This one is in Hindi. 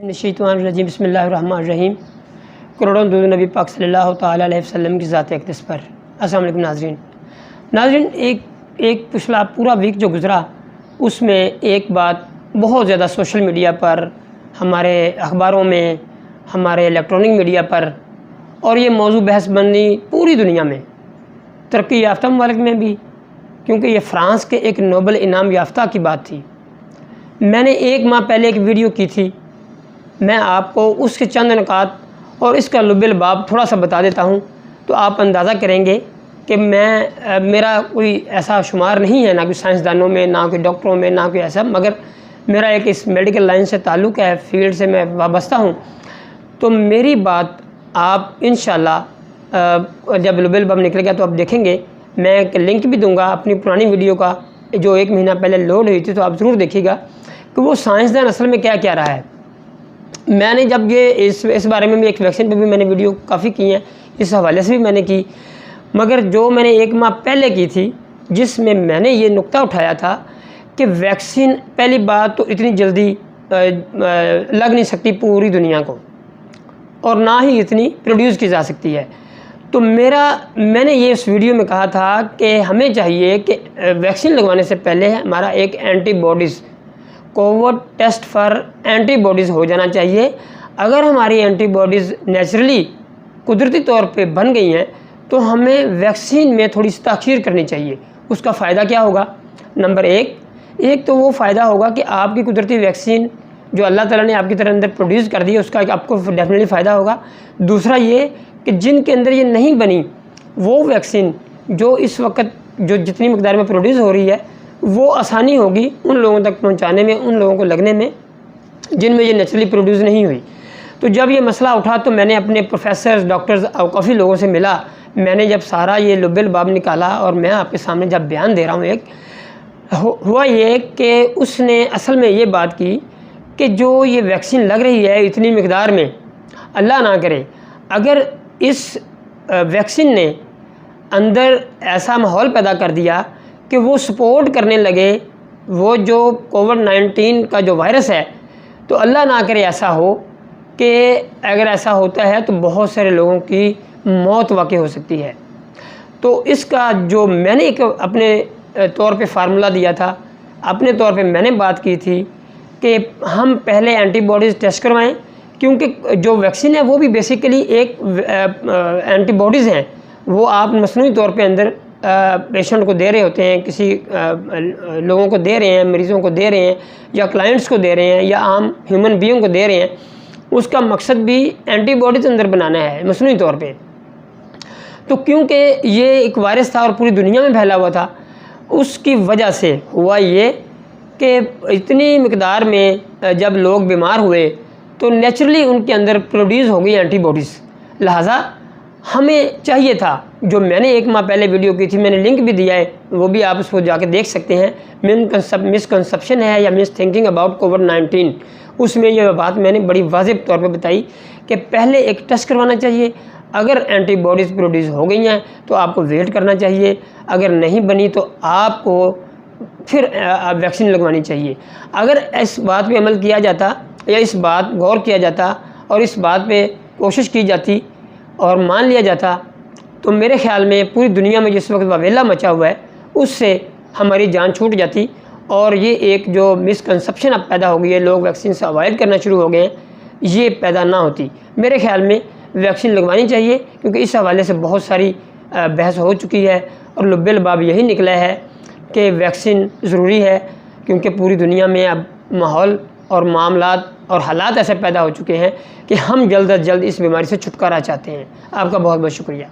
नशीतवानरजीम बिस्मिल्लाहिर्रहमानिर्रहीम। करोड़ों दूध नबी पाक सल्लल्लाहु ताला अलैहि वसल्लम की ज़ात अक़दस पर। अस्सलाम वालेकुम नाज़रीन, एक पिछला पूरा वीक जो गुज़रा उसमें एक बात बहुत ज़्यादा सोशल मीडिया पर, हमारे अखबारों में, हमारे इलेक्ट्रॉनिक मीडिया पर, और ये मौजू बहस बनी पूरी दुनिया में, तरक्की याफ्ता ममालिक में भी, क्योंकि ये फ़्रांस के एक नोबल इनाम याफ्ता की बात थी। मैंने एक माह पहले एक वीडियो की थी, मैं आपको उसके चंद नुकात और इसका लुबिल बाब थोड़ा सा बता देता हूँ, तो आप अंदाज़ा करेंगे कि मेरा कोई ऐसा शुमार नहीं है, ना कोई साइंसदानों में, ना कोई डॉक्टरों में, ना कोई ऐसा, मगर मेरा एक इस मेडिकल लाइन से ताल्लुक़ है, फील्ड से मैं वाबस्ता हूँ। तो मेरी बात आप इंशाअल्लाह जब लुबिल बाब निकलेगा तो आप देखेंगे। मैं एक लिंक भी दूंगा अपनी पुरानी वीडियो का जो एक महीना पहले लोड हुई थी, तो आप ज़रूर देखिएगा कि वो साइंसदान असल में क्या क्या रहा है। मैंने जब ये इस बारे में भी एक वैक्सीन पे भी मैंने वीडियो काफ़ी की हैं, इस हवाले से भी मैंने की, मगर जो मैंने एक माह पहले की थी जिसमें मैंने ये नुक्ता उठाया था कि वैक्सीन पहली बात तो इतनी जल्दी लग नहीं सकती पूरी दुनिया को, और ना ही इतनी प्रोड्यूस की जा सकती है। तो मैंने ये इस वीडियो में कहा था कि हमें चाहिए कि वैक्सीन लगवाने से पहले हमारा एक antibodies COVID test for antibodies हो जाना चाहिए। अगर हमारी एंटीबॉडीज़ नेचुरली कुदरती तौर पे बन गई हैं तो हमें वैक्सीन में थोड़ी सी ताख़ीर करनी चाहिए। उसका फ़ायदा क्या होगा? नंबर एक तो वो फ़ायदा होगा कि आपकी कुदरती वैक्सीन जो अल्लाह ताला ने आपकी तरह अंदर प्रोड्यूस कर दी है, उसका आपको डेफिनेटली फ़ायदा होगा। दूसरा ये कि जिनके अंदर ये नहीं बनी, वो वैक्सीन जो इस वक्त जो जितनी मकदार में प्रोड्यूस हो रही है, वो आसानी होगी उन लोगों तक पहुंचाने में, उन लोगों को लगने में जिनमें ये नेचुरली प्रोड्यूस नहीं हुई। तो जब ये मसला उठा तो मैंने अपने प्रोफेसर्स, डॉक्टर्स और काफ़ी लोगों से मिला। मैंने जब सारा ये लुबिल बाब निकाला और मैं आपके सामने जब बयान दे रहा हूँ, हुआ ये कि उसने असल में ये बात की कि जो ये वैक्सीन लग रही है इतनी मकदार में, अल्लाह ना करे अगर इस वैक्सीन ने अंदर ऐसा माहौल पैदा कर दिया कि वो सपोर्ट करने लगे वो जो कोविड-19 का जो वायरस है, तो अल्लाह ना करे ऐसा हो कि अगर ऐसा होता है तो बहुत सारे लोगों की मौत वाक़ई हो सकती है। तो इसका जो मैंने एक अपने तौर पे फार्मूला दिया था, अपने तौर पे मैंने बात की थी कि हम पहले एंटीबॉडीज़ टेस्ट करवाएं, क्योंकि जो वैक्सीन है वो भी बेसिकली एक एंटीबॉडीज़ हैं, वो आप मसनूई तौर पे अंदर पेशेंट को दे रहे होते हैं, किसी लोगों को दे रहे हैं, मरीज़ों को दे रहे हैं, या क्लाइंट्स को दे रहे हैं, या आम ह्यूमन बीइंग को दे रहे हैं। उसका मकसद भी एंटीबॉडीज़ अंदर बनाना है मसनूई तौर पे। तो क्योंकि ये एक वायरस था और पूरी दुनिया में फैला हुआ था, उसकी वजह से हुआ ये कि इतनी मकदार में जब लोग बीमार हुए तो नेचुरली उनके अंदर प्रोड्यूस हो गई एंटीबॉडीज़। लिहाजा हमें चाहिए था, जो मैंने एक माह पहले वीडियो की थी, मैंने लिंक भी दिया है, वो भी आप उसको जाके देख सकते हैं। मिसकंसेप्शन है या मिस थिंकिंग अबाउट कोविड-19, उसमें यह बात मैंने बड़ी वाज़ेह तौर पे बताई कि पहले एक टेस्ट करवाना चाहिए। अगर एंटीबॉडीज़ प्रोड्यूस हो गई हैं तो आपको वेट करना चाहिए, अगर नहीं बनी तो आपको फिर वैक्सीन लगवानी चाहिए। अगर इस बात पे अमल किया जाता या इस बात गौर किया जाता और इस बात पे कोशिश की जाती और मान लिया जाता, तो मेरे ख़्याल में पूरी दुनिया में जिस वक्त वबेला मचा हुआ है उससे हमारी जान छूट जाती। और ये एक जो मिसकंसेप्शन अब पैदा हो गई है, लोग वैक्सीन से अवॉइड करना शुरू हो गए हैं, ये पैदा ना होती। मेरे ख़्याल में वैक्सीन लगवानी चाहिए, क्योंकि इस हवाले से बहुत सारी बहस हो चुकी है और लुबिल बाब यही निकला है कि वैक्सीन ज़रूरी है, क्योंकि पूरी दुनिया में अब माहौल और मामलात और हालात ऐसे पैदा हो चुके हैं कि हम जल्द अज जल्द इस बीमारी से छुटकारा चाहते हैं। आपका बहुत बहुत शुक्रिया।